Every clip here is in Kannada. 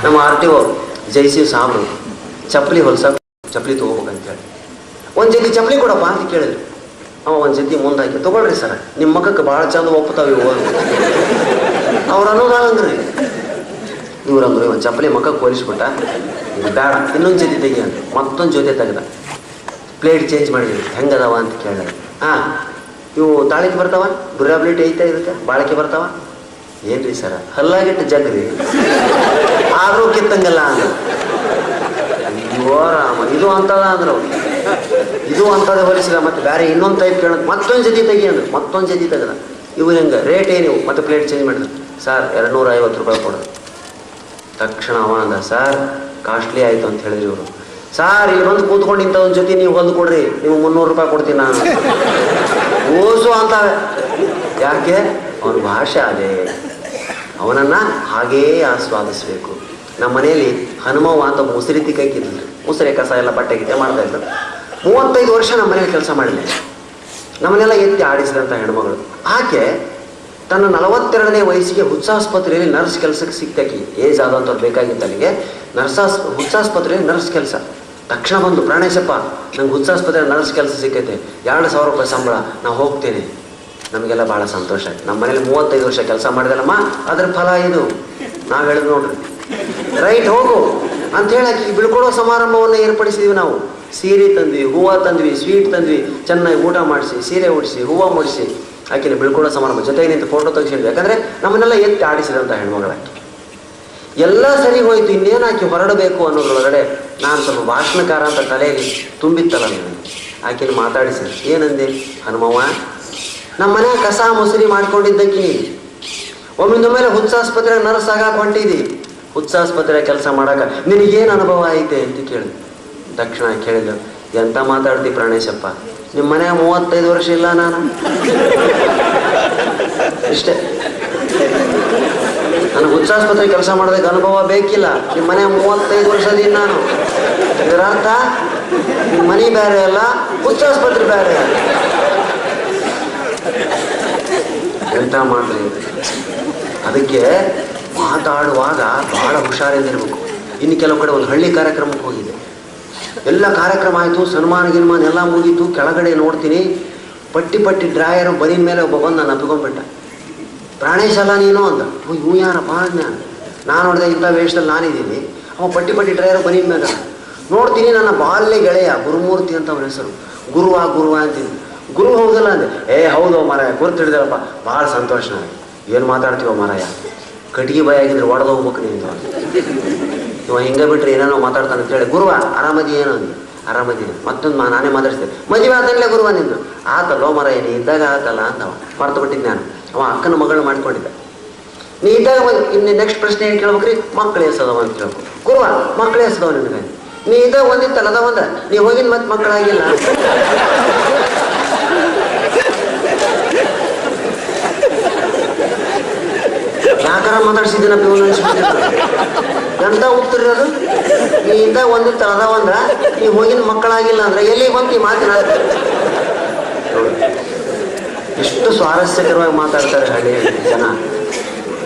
ನಮ್ಮ RTO ಜೈಸಿ ಸಾಬ್ರು ಚಪ್ಪಲಿ ಚಪ್ಪಲಿ ತೊಗೋಬೇಕಂತೇಳಿ ಒಂದು ಜೊತೆ ಚಪ್ಪಲಿ ಕೊಡಪ್ಪ ಅಂತ ಕೇಳಿದ್ರು. ಅವ ಒಂದು ಜೊತೆ ಮುಂದಾಕಿ ತೊಗೊಳ್ರಿ ಸರ್, ನಿಮ್ಮ ಮಕ್ಕಕ್ಕೆ ಭಾಳ ಚಂದ ಒಪ್ಪುತ್ತಾವೆ ಇವು. ಅವ್ರು ಅನ್ನೋದಾಗಂದ್ರಿ. ಇವ್ರಂದ್ರು ಒಂದು ಚಪ್ಪಲಿ ಮಕ್ಕಕ್ಕೆ ಹೋಲಿಸ್ಬಿಟ್ಟ, ಇದು ಬೇಡ ಇನ್ನೊಂದು ಜೊತೆ ತೆಗಿ ಅಂತ ಮತ್ತೊಂದು ಜೊತೆ ತೆಗೆದ. ಪ್ಲೇಟ್ ಚೇಂಜ್ ಮಾಡಿದ್ವಿ, ಹೆಂಗದಾವ ಅಂತ ಕೇಳಿದ್ರೆ ಇವು ತಾಳಿಕೆ ಬರ್ತಾವ, ಡ್ಯೂರಾಬಿಲಿಟಿ ಐತೆ, ಇದಕ್ಕೆ ಬಾಳಿಕೆ ಬರ್ತಾವ. ಏನ್ರಿ ಸರ ಹಲ್ಲಾಗಿಟ್ಟು ಜಗ್ರಿ ಆದ್ರೂ ಕಿತ್ತಂಗಲ್ಲ ಅಂದ್ರ. ಅಯ್ಯೋ ರಾಮ, ಇದು ಅಂತದ ಅಂದ್ರು. ಇದು ಅಂತದ ಹೊಲಿಸಿಲ್ಲ, ಮತ್ತೆ ಬೇರೆ ಇನ್ನೊಂದು ಟೈಪ್ ಕೇಳ, ಮತ್ತೊಂದು ಜೊತೆ ತೆಗಿ ಅಂದ್ರೆ ಮತ್ತೊಂದು ಜೊತೆ ತೆಗೆದ. ಇವು ಹೆಂಗೆ ರೇಟ್ ಏನಿವು, ಮತ್ತೆ ಪ್ಲೇಟ್ ಚೇಂಜ್ ಮಾಡಿದ್ರು. ಸರ್ 250 ರೂಪಾಯಿ ಕೊಡೋದು. ತಕ್ಷಣ ಅವ ಅಂದ, ಸರ್ ಕಾಸ್ಟ್ಲಿ ಆಯಿತು ಅಂತ ಹೇಳಿದ್ರಿ ಇವರು. ಸಾರ್ ಇಲ್ಲಿ ಬಂದು ಕೂತ್ಕೊಂಡು ಇಂಥ ಒಂದು ಜೊತೆ ನೀವು ಹೊಲ್ದು ಕೊಡ್ರಿ, ನೀವು 300 ರೂಪಾಯಿ ಕೊಡ್ತೀನಿ ನಾನು. ಓಸು ಅಂತಾವೆ. ಯಾಕೆ? ಅವನ ಭಾಷೆ ಅದೇ, ಅವನನ್ನು ಹಾಗೇ ಆಸ್ವಾದಿಸ್ಬೇಕು. ನಮ್ಮ ಮನೆಯಲ್ಲಿ ಹನುಮವ್ವ ಅಂತ ಮುಸುರಿ ಕೈಕಿದ್ರು. ಮುಸುರೆ ಕಸ ಎಲ್ಲ ಬಟ್ಟೆ ಗಿಟ್ಟೆ ಮಾಡ್ತಾ ಇದ್ರು. 35 ವರ್ಷ ನಮ್ಮ ಮನೇಲಿ ಕೆಲಸ ಮಾಡಿಲ್ಲ. ನಮ್ಮನ್ನೆಲ್ಲ ಎತ್ತಿ ಆಡಿಸಿದಂಥ ಹೆಣ್ಮಗಳು. ಆಕೆ ತನ್ನ 42ನೇ ವಯಸ್ಸಿಗೆ ಹುಚ್ಚಾಸ್ಪತ್ರೆಯಲ್ಲಿ ನರ್ಸ್ ಕೆಲಸಕ್ಕೆ ಸಿಕ್ತಾಕಿ. ಏಜ್ ಆದಂಥವ್ರು ಬೇಕಾಗಿತ್ತು ಅಲ್ಲಿಗೆ. ಹುಚ್ಚಾಸ್ಪತ್ರೆಯಲ್ಲಿ ನರ್ಸ್ ಕೆಲಸ. ತಕ್ಷಣ ಬಂದು, ಪ್ರಾಣೇಶಪ್ಪ ನಂಗೆ ಹುಚ್ಚಾಸ್ಪತ್ರೆ ನರ್ಸ್ ಕೆಲಸ ಸಿಕ್ಕೈತೆ, 2,000 ರೂಪಾಯಿ ಸಂಬಳ, ನಾವು ಹೋಗ್ತೇನೆ. ನಮಗೆಲ್ಲ ಭಾಳ ಸಂತೋಷ ಆಯ್ತು. ನಮ್ಮ ಮನೇಲಿ 35 ವರ್ಷ ಕೆಲಸ ಮಾಡಿದಲ್ಲಮ್ಮ, ಅದ್ರ ಫಲ ಇದು. ನಾವು ಹೇಳಿದ್ ನೋಡ್ರಿ, ರೈಟ್ ಹೋಗು ಅಂತ ಹೇಳಾಕಿ ಬೀಳ್ಕೊಡೋ ಸಮಾರಂಭವನ್ನು ಏರ್ಪಡಿಸಿದ್ವಿ ನಾವು. ಸೀರೆ ತಂದ್ವಿ, ಹೂವು ತಂದ್ವಿ, ಸ್ವೀಟ್ ತಂದ್ವಿ, ಚೆನ್ನಾಗಿ ಊಟ ಮಾಡಿಸಿ, ಸೀರೆ ಉಡಿಸಿ, ಹೂವು ಮುಡಿಸಿ ಆಕಿನ ಬೀಳ್ಕೊಡೋ ಸಮಾರಂಭ ಜೊತೆಗೆ ನಿಂತು ಫೋಟೋ ತೆಗೆಸಿದ್ವಿ. ಯಾಕಂದರೆ ನಮ್ಮನ್ನೆಲ್ಲ ಎತ್ತಿ ಆಡಿಸಿದಂಥ ಹೆಣ್ಮಗಳಾಕಿ. ಎಲ್ಲ ಸರಿ ಹೋಯ್ತು, ಇನ್ನೇನು ಆಕೆ ಹೊರಡಬೇಕು ಅನ್ನೋದ್ರೊಳಗಡೆ ನಾನು ಸ್ವಲ್ಪ ಭಾಷಣಕಾರ ಅಂತ ತಲೆಯಲ್ಲಿ ತುಂಬಿತ್ತಲ್ಲ ನಾನು. ಆಕೆನ ಮಾತಾಡಿಸಿ ಏನಂದೆ, ಹನುಮವ್ವ ನಮ್ಮ ಮನೆ ಕಸ ಮುಸುರಿ ಮಾಡ್ಕೊಂಡಿದ್ದಕ್ಕಿ ಒಮ್ಮಿಂದ ಮೇಲೆ ಹುಚ್ಚಾಸ್ಪತ್ರೆ ನರ್ಸ್ ಆಗಾಕ ಹೊಂಟಿದಿ. ಹುಚ್ಚಾಸ್ಪತ್ರೆ ಕೆಲಸ ಮಾಡಾಕ ನಿನಗೇನು ಅನುಭವ ಐತೆ ಅಂತ ಕೇಳಿದೆ. ತಕ್ಷಣ ಕೇಳಿದ್ರು, ಎಂತ ಮಾತಾಡ್ತಿ ಪ್ರಾಣೇಶಪ್ಪ, ನಿಮ್ಮ ಮನೆ 35 ವರ್ಷ ಇಲ್ಲ ನಾನು ಇಷ್ಟೇ. ನನಗೆ ಹುಚ್ಚಾಸ್ಪತ್ರೆ ಕೆಲಸ ಮಾಡೋದಕ್ಕೆ ಅನುಭವ ಬೇಕಿಲ್ಲ. ನಿಮ್ಮ ಮನೆ 35 ವರ್ಷದಿಂದ ನಾನು. ಇದರ ಅರ್ಥ ನಿಮ್ಮ ಮನೆ ಬೇರೆ ಅಲ್ಲ, ಹುಚ್ಚಾಸ್ಪತ್ರೆ ಬೇರೆ ಅಲ್ಲ. ಎಂತ ಮಾಡ್ರಿ. ಅದಕ್ಕೆ ಮಾತಾಡುವಾಗ ಬಹಳ ಹುಷಾರಿಂದಿರ್ಬೇಕು. ಇನ್ನು ಕೆಲವು ಕಡೆ ಒಂದು ಹಳ್ಳಿ ಕಾರ್ಯಕ್ರಮಕ್ಕೆ ಹೋಗಿದ್ದೆ. ಎಲ್ಲ ಕಾರ್ಯಕ್ರಮ ಆಯಿತು, ಸನ್ಮಾನ ಗಿನ್ಮಾನ ಎಲ್ಲ ಮುಗೀತು. ಕೆಳಗಡೆ ನೋಡ್ತೀನಿ, ಪಟ್ಟಿ ಡ್ರಾಯರು ಬರೀನ ಮೇಲೆ ಒಬ್ಬ ಬಂದು ನಾನು ಅಪ್ಪಿಕೊಂಡ್ಬಿಟ್ಟ. ಪ್ರಾಣೇಶ್ ಅಲ್ಲ ನೀನು ಅಂದ. ಇವು ಯಾರಪ್ಪ ನಾನು ನೋಡಿದೆ, ಇಂಥ ವೇಷದಲ್ಲಿ ನಾನಿದ್ದೀನಿ. ಅವ ಪಟ್ಟಿ ಡ್ರಾಯರು ಬರೀನ ಮೇಲೆ ನೋಡ್ತೀನಿ. ನನ್ನ ಬಾಲ್ಯ ಗೆಳೆಯ ಗುರುಮೂರ್ತಿ ಅಂತ ಅವನ ಹೆಸರು. ಗುರುವ ಅಂತೀನಿ. ಗುರು ಹೌದಲ್ಲ ಅಂದೆ. ಹೌದು ಮಾರಾಯ, ಗುರುತು ಹಿಡಿದಲ್ಲಪ್ಪ, ಭಾಳ ಸಂತೋಷ. ನನಗೆ ಏನು ಮಾತಾಡ್ತೀವೋ ಮಾರಾಯ, ಕಟ್ಟಿಗೆ ಬಾಯಿ ಆಗಿದ್ರೆ ಒಡೆದು ಹೋಗ್ಬೇಕು ನೀನು. ಇವ ಹಿಂಗೆ ಬಿಟ್ರೆ ಏನೇನೋ ಮಾತಾಡ್ತಾನೆ ಅಂತ ಹೇಳಿ, ಗುರುವ ಆರಾಮದಿ ಏನೋ ಅಂದೆ. ಆರಾಮದೀನಿ. ಮತ್ತೊಂದು ನಾನೇ ಮಾತಾಡ್ತೇನೆ, ಮದುವೆ ಆದಲ್ಲೇ ಗುರುವ ನಿಂದು. ಆತಲ್ಲೋ ಮಾರಾಯ, ನೀ ಇದ್ದಾಗ ಆತಲ್ಲ ಅಂತ ಮರ್ತು ಬಿಟ್ಟಿದ್ದು ನಾನು. ಅವ ಅಕ್ಕನ ಮಗಳನ್ನ ಮಾಡ್ಕೊಂಡಿದ್ದ. ನೀ ಇದ್ದಾಗ ಇನ್ನು ನೆಕ್ಸ್ಟ್ ಪ್ರಶ್ನೆ ಏನು ಕೇಳ್ಬೇಕ್ರಿ, ಮಕ್ಕಳು ಎಸದವ ಅಂತ ಕೇಳ್ಬೇಕು. ಗುರುವ ಮಕ್ಕಳು ಎಸದವ ನಿನಗೆ, ನೀ ಇದ್ದಾಗ ಒಂದಿತ್ತಲ್ಲ ಅದ ಒಂದ, ನೀ ಹೋಗಿನ ಮತ್ತೆ ಮಕ್ಕಳಾಗಿಲ್ಲ. ಯಾಕಾರ ಮಾತಾಡ್ಸಿದ್ದೀನಪ್ಪ ಇವನು ಅನ್ಸ್ಬಿಟ್ಟಿರ್ತಾರೆ. ಎಂತ ಉತ್ತರ ಅದು, ನೀ ಇದ್ದಾಗ ಒಂದಿತ್ತಲ್ಲ ಅದ ಒಂದ, ನೀ ಹೋಗಿನ ಮಕ್ಕಳಾಗಿಲ್ಲ ಅಂದ್ರೆ ಎಲ್ಲಿ ಬಂತು ಈ ಮಾತಿನ. ಎಷ್ಟು ಸ್ವಾರಸ್ಯಕರವಾಗಿ ಮಾತಾಡ್ತಾರೆ ಹಳ್ಳಿ ಜನ.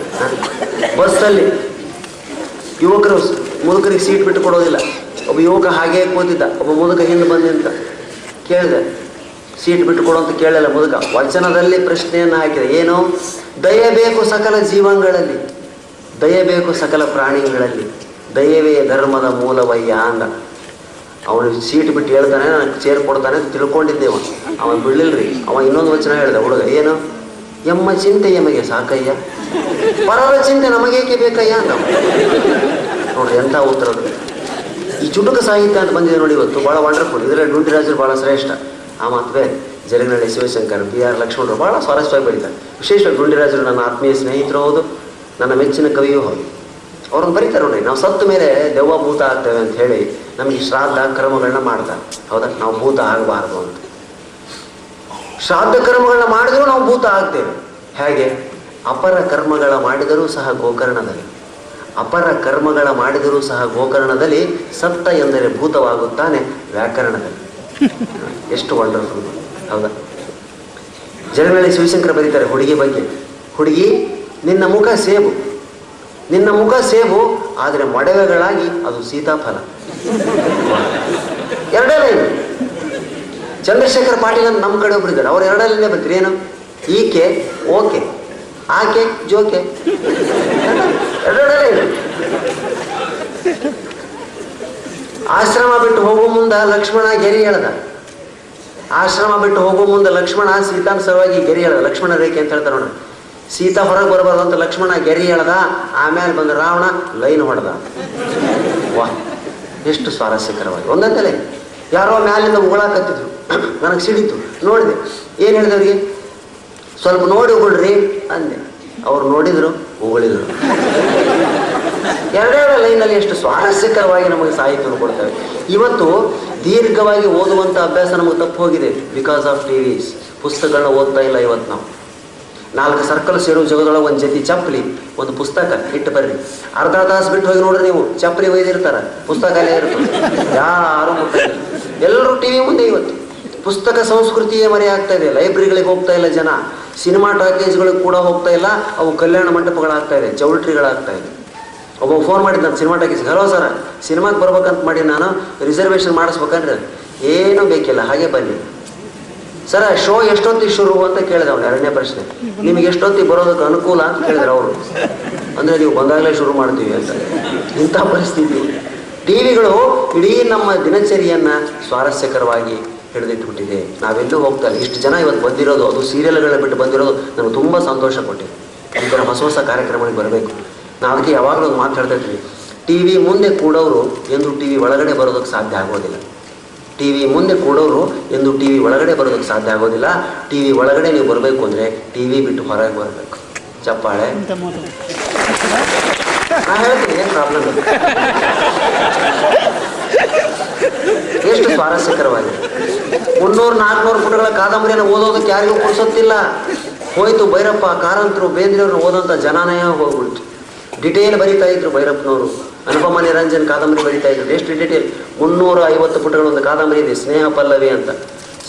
ಬಸ್ಸಲ್ಲಿ ಯುವಕರು ಮುದುಕರಿಗೆ ಸೀಟ್ ಬಿಟ್ಟು ಕೊಡೋದಿಲ್ಲ. ಒಬ್ಬ ಯುವಕ ಹಾಗೇ ಕೂತಿದ್ದ, ಒಬ್ಬ ಮುದುಕ ಹಿಂದೆ ಬಂದಿಂತ ಕೇಳಿದೆ, ಸೀಟ್ ಬಿಟ್ಟು ಕೊಡು ಅಂತ ಕೇಳಲ್ಲ ಮುದುಕ. ವಚನದಲ್ಲಿ ಪ್ರಶ್ನೆಯನ್ನು ಹಾಕಿದೆ, ಏನು? ದಯಬೇಕು ಸಕಲ ಜೀವಗಳಲ್ಲಿ, ದಯಬೇಕು ಸಕಲ ಪ್ರಾಣಿಗಳಲ್ಲಿ, ದಯವೇ ಧರ್ಮದ ಮೂಲವಯ್ಯ ಅಂದ. ಅವನು ಸೀಟ್ ಬಿಟ್ಟು ಹೇಳ್ತಾನೆ, ನನಗೆ ಚೇರ್ ಕೊಡ್ತಾನೆ ಅಂತ ತಿಳ್ಕೊಂಡಿದ್ದೇವ. ಅವನು ಬಿಡ್ಲಿಲ್ರಿ. ಅವ ಇನ್ನೊಂದು ವಚನ ಹೇಳ್ದ ಹುಡುಗ, ಏನು? ಎಮ್ಮ ಚಿಂತೆ ಎಮಗೆ ಸಾಕಯ್ಯ, ಪರರ ಚಿಂತೆ ನಮಗೇಕೆ ಬೇಕಯ್ಯ ಅಂದ. ನೋಡ್ರಿ ಎಂಥ ಉತ್ತರದು. ಈ ಚುಟುಕು ಸಾಹಿತ್ಯ ಅಂತ ಬಂದಿದೆ ನೋಡಿ ಇವತ್ತು, ಭಾಳ ವಂಡರ್ಫುಲ್. ಇದರಲ್ಲಿ ಡುಂಡಿರಾಜರು ಭಾಳ ಶ್ರೇಷ್ಠ. ಆ ಮಾತು ಬೇರೆ. ಜರಗನಹಳ್ಳಿ ಶಿವಶಂಕರ್, BR ಲಕ್ಷ್ಮಣರು ಭಾಳ ಸ್ವಾರಸ್ಯವಾಗಿ ಬರೀತಾರೆ. ವಿಶೇಷವಾಗಿ ಡುಂಡಿರಾಜರು ನನ್ನ ಆತ್ಮೀಯ ಸ್ನೇಹಿತರು ಹೌದು, ನನ್ನ ಮೆಚ್ಚಿನ ಕವಿಯೂ ಹೌದು. ಅವ್ರನ್ನ ಬರೀತಾರೆ ನೋಡಿ, ನಾವು ಸತ್ತ ಮೇಲೆ ದೆವ್ವ ಭೂತ ಆಗ್ತೇವೆ ಅಂತ ಹೇಳಿ ನಮಗೆ ಶ್ರಾದ್ದ ಕರ್ಮಗಳನ್ನ ಮಾಡ್ತಾರೆ. ಹೌದಾ? ನಾವು ಭೂತ ಆಗಬಾರ್ದು ಅಂತ. ಶ್ರಾದ್ದ ಕರ್ಮಗಳನ್ನ ಮಾಡಿದರೂ ನಾವು ಭೂತ ಆಗ್ತೇವೆ. ಹೇಗೆ? ಅಪರ ಕರ್ಮಗಳ ಮಾಡಿದರೂ ಸಹ ಗೋಕರ್ಣದಲ್ಲಿ, ಅಪರ ಕರ್ಮಗಳ ಮಾಡಿದರೂ ಸಹ ಗೋಕರ್ಣದಲ್ಲಿ, ಸತ್ತ ಎಂದರೆ ಭೂತವಾಗುತ್ತಾನೆ ವ್ಯಾಕರಣದಲ್ಲಿ. ಎಷ್ಟು ವಂಡರ್ಫುಲ್. ಹೌದಾ? ಜರಗನಹಳ್ಳಿ ಶಿವಶಂಕರ ಬರೀತಾರೆ ಹುಡುಗಿ ಬಗ್ಗೆ. ಹುಡುಗಿ ನಿನ್ನ ಮುಖ ಸೇಬು, ನಿನ್ನ ಮುಖ ಸೇಬು, ಆದರೆ ಮೊಡವೆಗಳಾಗಿ ಅದು ಸೀತಾಫಲ. ಎರಡೇ ಲೈನ್. ಚಂದ್ರಶೇಖರ್ ಪಾಟೀಲ್ ಅಂತ ನಮ್ಮ ಕಡೆ ಒಬ್ರು ಇದ್ದಾರೆ, ಅವ್ರು ಎರಡಲ್ಲೇ ಬರ್ತೀರಿ. ಏನು? ಈಕೆ ಓಕೆ, ಆಕೆ ಜೋಕೆ. ಎರಡೇ ಲೈನ್. ಆಶ್ರಮ ಬಿಟ್ಟು ಹೋಗೋ ಮುಂದೆ ಲಕ್ಷ್ಮಣ ಗೆರಿ ಹೇಳ್ದ. ಆಶ್ರಮ ಬಿಟ್ಟು ಹೋಗೋ ಮುಂದೆ ಲಕ್ಷ್ಮಣ ಸೀತಾನ ಸಲುವಾಗಿ ಗೆರಿ ಹೇಳ್ದ. ಲಕ್ಷ್ಮಣ ರೇಖೆ ಅಂತ ಹೇಳ್ತಾರೆ ನೋಡ್ರಿ. ಸೀತಾ ಹೊರಗೆ ಬರಬಾರ್ದು ಅಂತ ಲಕ್ಷ್ಮಣ ಗೆರಿ ಹೇಳ್ದ. ಆಮೇಲೆ ಬಂದ ರಾವಣ ಲೈನ್ ಹೊಡೆದ. ವಾಹ್, ಎಷ್ಟು ಸ್ವಾರಸ್ಯಕರವಾಗಿ. ಒಂದಂತಲೇ ಯಾರೋ ಮ್ಯಾಲಿಂದ ಉಗುಳಾಕತ್ತಿದ್ರು, ನನಗೆ ಸಿಡಿತು. ನೋಡಿದೆ, ಏನು ಹೇಳಿದೆ ಅವ್ರಿಗೆ? ಸ್ವಲ್ಪ ನೋಡಿ ಉಗುಳ್ರಿ ಅಂದೆ. ಅವ್ರು ನೋಡಿದ್ರು, ಉಗುಳಿದ್ರು. ಎರಡೆರಡು ಲೈನಲ್ಲಿ ಎಷ್ಟು ಸ್ವಾರಸ್ಯಕರವಾಗಿ ನಮಗೆ ಸಾಹಿತ್ಯವನ್ನು ಕೊಡ್ತೇವೆ. ಇವತ್ತು ದೀರ್ಘವಾಗಿ ಓದುವಂಥ ಅಭ್ಯಾಸ ನಮಗೆ ತಪ್ಪು ಹೋಗಿದೆ ಬಿಕಾಸ್ ಆಫ್ ಟಿವಿಸ್. ಪುಸ್ತಕಗಳನ್ನ ಓದ್ತಾ ಇಲ್ಲ ಇವತ್ತು ನಾವು. 4 ಸರ್ಕಲ್ ಸೇರೋ ಜಗದೊಳಗೆ ಒಂದು ಜೊತೆ ಚಪ್ಪಲಿ, ಒಂದು ಪುಸ್ತಕ ಇಟ್ಟು ಬರ್ರಿ. ಅರ್ಧ ತಾಸು ಬಿಟ್ಟು ಹೋಗಿ ನೋಡ್ರಿ ನೀವು, ಚಪ್ಪಲಿ ಒಯ್ದಿರ್ತಾರೆ, ಪುಸ್ತಕ ಅಲ್ಲೇ ಇರ್ತದೆ. ಯಾರು ಮುಟ್ಟಿಲ್ಲ. ಎಲ್ಲರೂ ಟಿವಿ ಮುಂದೆ. ಇವತ್ತು ಪುಸ್ತಕ ಸಂಸ್ಕೃತಿಯೇ ಮರೆ ಆಗ್ತಾ ಇದೆ. ಲೈಬ್ರರಿಗಳಿಗೆ ಹೋಗ್ತಾ ಇಲ್ಲ ಜನ. ಸಿನಿಮಾ ಟಾಕೀಸ್ಗಳಿಗೆ ಕೂಡ ಹೋಗ್ತಾ ಇಲ್ಲ. ಅವು ಕಲ್ಯಾಣ ಮಂಟಪಗಳಾಗ್ತಾ ಇದೆ, ಚೌಲ್ಟ್ರಿಗಳಾಗ್ತಾ ಇದೆ. ಒಬ್ಬ ಫೋನ್ ಮಾಡಿದ್ದು ನಾನು ಸಿನಿಮಾ ಟಾಕೀಸ್ಗೆ. ಹಲೋ ಸರ್, ಸಿನಿಮಾಗೆ ಬರ್ಬೇಕಂತ ಮಾಡಿ ನಾನು ರಿಸರ್ವೇಷನ್ ಮಾಡಿಸ್ಬೇಕಂದ್ರೆ ಏನೂ ಬೇಕಿಲ್ಲ, ಹಾಗೆ ಬನ್ನಿ. ಸರ ಶೋ ಎಷ್ಟೊತ್ತಿಗೆ ಶುರು ಅಂತ ಕೇಳಿದೆ ಅವನು. 2ನೇ ಪ್ರಶ್ನೆ, ನಿಮಗೆ ಎಷ್ಟೊತ್ತಿಗೆ ಬರೋದಕ್ಕೆ ಅನುಕೂಲ ಅಂತ ಕೇಳಿದ್ರೆ ಅವರು. ಅಂದರೆ ನೀವು ಬಂದಾಗಲೇ ಶುರು ಮಾಡ್ತೀವಿ ಅಂತ. ಇಂಥ ಪರಿಸ್ಥಿತಿ. ಟಿವಿಗಳು ಇಡೀ ನಮ್ಮ ದಿನಚರಿಯನ್ನು ಸ್ವಾರಸ್ಯಕರವಾಗಿ ಹಿಡಿದಿಟ್ಬಿಟ್ಟಿದೆ. ನಾವೆಲ್ಲೂ ಹೋಗ್ತಾ ಇಲ್ಲ. ಇಷ್ಟು ಜನ ಇವತ್ತು ಬಂದಿರೋದು, ಅದು ಸೀರಿಯಲ್ಗಳನ್ನ ಬಿಟ್ಟು ಬಂದಿರೋದು ನನಗೆ ತುಂಬ ಸಂತೋಷ ಕೊಟ್ಟಿದೆ. ಈ ಥರ ಹೊಸ ಹೊಸ ಕಾರ್ಯಕ್ರಮಗಳಿಗೆ ಬರಬೇಕು. ನಾವು ಅದಕ್ಕೆ ಯಾವಾಗಲೂ ಒಂದು ಮಾತು ಹೇಳ್ತಾ ಇರ್ತೀವಿ, ಟಿವಿ ಮುಂದೆ ಕೂಡೋರು ಎಂದು ಟಿವಿ ಒಳಗಡೆ ಬರೋದಕ್ಕೆ ಸಾಧ್ಯ ಆಗೋದಿಲ್ಲ. ಟಿವಿ ಮುಂದೆ ಕೂಡೋರು ಎಂದು ಟಿವಿ ಒಳಗಡೆ ಬರೋದಕ್ಕೆ ಸಾಧ್ಯ ಆಗೋದಿಲ್ಲ. ಟಿವಿ ಒಳಗಡೆ ನೀವು ಬರಬೇಕು ಅಂದರೆ ಟಿವಿ ಬಿಟ್ಟು ಹೊರಗೆ ಬರಬೇಕು. ಚಪ್ಪಾಳೆ. ನಾ ಹೇಳ್ತೀನಿ, ಏನು ಪ್ರಾಬ್ಲಮ್ ಇಲ್ಲ. ಎಷ್ಟು ಸ್ವಾರಸ್ಯಕರವಾಗಿದೆ. 300-400 ಪುಟಗಳ ಕಾದಂಬರಿಯನ್ನು ಓದೋದಕ್ಕೆ ಯಾರಿಗೂ ಪುರ್ಸೊತ್ತಿಲ್ಲ. ಹೋಯ್ತು ಭೈರಪ್ಪ, ಕಾರಂತರು, ಬೇಂದ್ರೆಯವ್ರನ್ನ ಓದೋಂಥ ಜನಾನಯ ಹೋಗ್ಬಿಡ್ತು. ಡಿಟೇಲ್ ಬರೀತಾ ಇದ್ರು ಭೈರಪ್ಪನವರು. ಅನುಪಮ ನಿರಂಜನ್ ಕಾದಂಬರಿ ಬರೀತಾ ಇದ್ರು. ಎಷ್ಟು ಡಿಟೇಲ್. 350 ಪುಟಗಳ ಒಂದು ಕಾದಂಬರಿ ಇದೆ, ಸ್ನೇಹ ಪಲ್ಲವಿ ಅಂತ.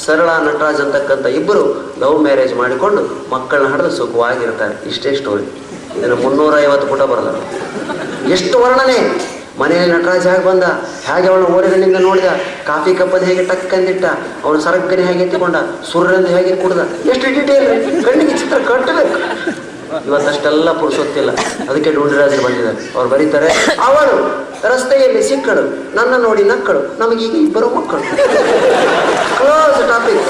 ಸರಳ ನಟರಾಜ್ ಅಂತಕ್ಕಂಥ ಇಬ್ಬರು ಲವ್ ಮ್ಯಾರೇಜ್ ಮಾಡಿಕೊಂಡು ಮಕ್ಕಳನ್ನ ಹಡೆದು ಸುಖವಾಗಿರ್ತಾರೆ. ಇಷ್ಟೇ ಸ್ಟೋರಿ. ಇದನ್ನು 350 ಪುಟ ಬರಲ್ಲ. ಎಷ್ಟು ವರ್ಣನೆ. ಮನೆಯಲ್ಲಿ ನಟರಾಜ್ ಹೇಗೆ ಬಂದ, ಹೇಗೆ ಅವಳು ಓರೆಗಳಿಂದ ನೋಡಿದ, ಕಾಫಿ ಕಪ್ಪದ ಹೇಗೆ ಟಕ್ಕಂದಿಟ್ಟ, ಅವನು ಸರಕ್ಕನೆ ಹೇಗೆ ಎತ್ತಿಕೊಂಡ, ಸುರ್ರೆಂದು ಹೇಗೆ ಕುಡ್ದ. ಎಷ್ಟು ಡಿಟೇಲ್. ಕಣ್ಣಿಗೆ ಚಿತ್ರ ಕಟ್ಟಬೇಕು. ಇವತ್ತಷ್ಟೆಲ್ಲ ಪುರುಸೊತ್ತಿಲ್ಲ. ಅದಕ್ಕೆ ಡುಂಡಿರಾಜರು ಬಂದಿದ್ದಾರೆ. ಅವ್ರು ಬರೀತಾರೆ, ಅವಳು ರಸ್ತೆಯಲ್ಲಿ ಸಿಕ್ಕಳು, ನನ್ನ ನೋಡಿ ನಕ್ಕಳು, ನಮಗೀಗ 2 ಮಕ್ಕಳು. Close topic.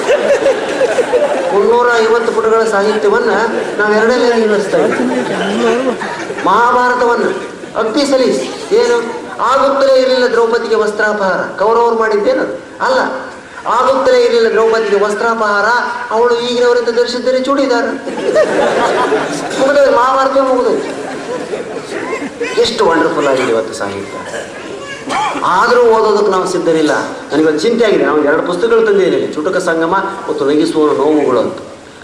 350 ಪುಟಗಳ ಸಾಹಿತ್ಯವನ್ನ ನಾವು 2 ಲೈನ್ ಇಳಿಸ್ತಾ ಇದ್ದೀವಿ. ಮಹಾಭಾರತವನ್ನು ಅಗ್ನಿ ಸಲೀಸ್. ಏನು ಆಗುತ್ತಲೇ ಇರಲಿಲ್ಲ ದ್ರೌಪದಿಗೆ ವಸ್ತ್ರಾಪಹಾರ. ಕೌರವರು ಮಾಡಿದ್ದೇನದು ಅಲ್ಲ. ಆಗುತ್ತಲೇ ಇರಲಿಲ್ಲ ದ್ರೌಪದಿಗೆ ವಸ್ತ್ರಾಪಹಾರ. ಅವಳು ಈಗಿನವರಿಂದ ಧರಿಸಿದ್ದರೆ ಚೂಡಿದಾರ. ಮುಗಿದೋದು, ಮಹಾಭಾರತ ಮುಗಿದೋದು. ಎಷ್ಟು ವಂಡರ್ಫುಲ್ ಆಗಿದೆ ಇವತ್ತು ಸಾಹಿತ್ಯ. ಆದರೂ ಓದೋದಕ್ಕೆ ನಾವು ಸಿದ್ಧರಿಲ್ಲ. ನನಗೊಂದು ಚಿಂತೆ ಆಗಿದೆ. ನಾವು 2 ಪುಸ್ತಕಗಳು ತಂದಿದ್ದೀನಿ, ಚುಟುಕ ಸಂಗಮ ಮತ್ತು ನಗಿಸುವ ನೋವುಗಳು ಅಂತ.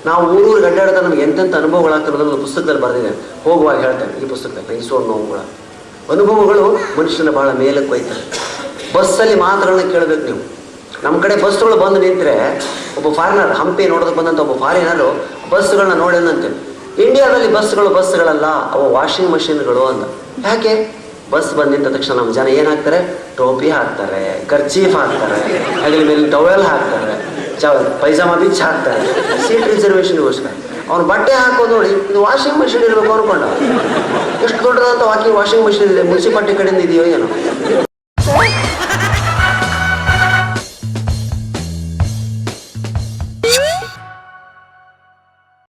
ನಾವು ಊರೂರಿಗೆ ಅಡ್ಡಾಡ್ತಾ ನಮಗೆ ಎಂತೆಂಥ ಅನುಭವಗಳಾಗ್ತಿರೋದನ್ನು ಒಂದು ಪುಸ್ತಕದಲ್ಲಿ ಬರೆದಿದ್ದೇನೆ. ಹೋಗುವಾಗ ಹೇಳ್ತೇನೆ, ಈ ಪುಸ್ತಕದಲ್ಲಿ ನಗಿಸುವ ನೋವುಗಳ ಅನುಭವಗಳು ಮನುಷ್ಯನ ಬಹಳ ಮೇಲಕ್ಕೆ ಹೋಯ್ತಾರೆ. ಬಸ್ಸಲ್ಲಿ ಮಾತುಗಳನ್ನ ಕೇಳಬೇಕು ನೀವು. ನಮ್ಮ ಕಡೆ ಬಸ್ಗಳು ಬಂದು ನಿಂತರೆ ಒಬ್ಬ ಫಾರಿನರ್, ಹಂಪಿ ನೋಡೋದಕ್ಕೆ ಬಂದಂಥ ಒಬ್ಬ ಫಾರಿನರು ಬಸ್ಗಳನ್ನ ನೋಡಿದಂತೆ, ಇಂಡಿಯಾದಲ್ಲಿ ಬಸ್ಗಳಲ್ಲ, ಅವು ವಾಷಿಂಗ್ ಮಷಿನ್ಗಳು ಅಂದ. ಯಾಕೆ? ಬಸ್ ಬಂದು ನಿಂತ ತಕ್ಷಣ ನಮ್ಮ ಜನ ಏನು ಹಾಕ್ತಾರೆ? ಟೋಪಿ ಹಾಕ್ತಾರೆ, ಕರ್ಚೀಫ್ ಹಾಕ್ತಾರೆ, ಹೆಗಲ ಮೇಲೆ ಟವೆಲ್ ಹಾಕ್ತಾರೆ, ಪೈಜಾಮ ಬಿಚ್ಚ ಹಾಕ್ತಾರೆ, ಸೀಟ್ ರಿಸರ್ವೇಷನ್ಗೋಸ್ಕರ. ಅವ್ನು ಬಟ್ಟೆ ಹಾಕೋದು ನೋಡಿ, ಇದು ವಾಷಿಂಗ್ ಮಷಿನ್ ಇರಬೇಕು ಅನ್ಕೊಂಡ. ಎಷ್ಟು ದೊಡ್ಡದಂತ ವಾಷಿಂಗ್ ಮಷಿನ್ ಇದೆ, ಮುನ್ಸಿಪಾಲ್ಟಿ ಕಡೆಯಿಂದ ಇದೆಯೋ ಏನೋ.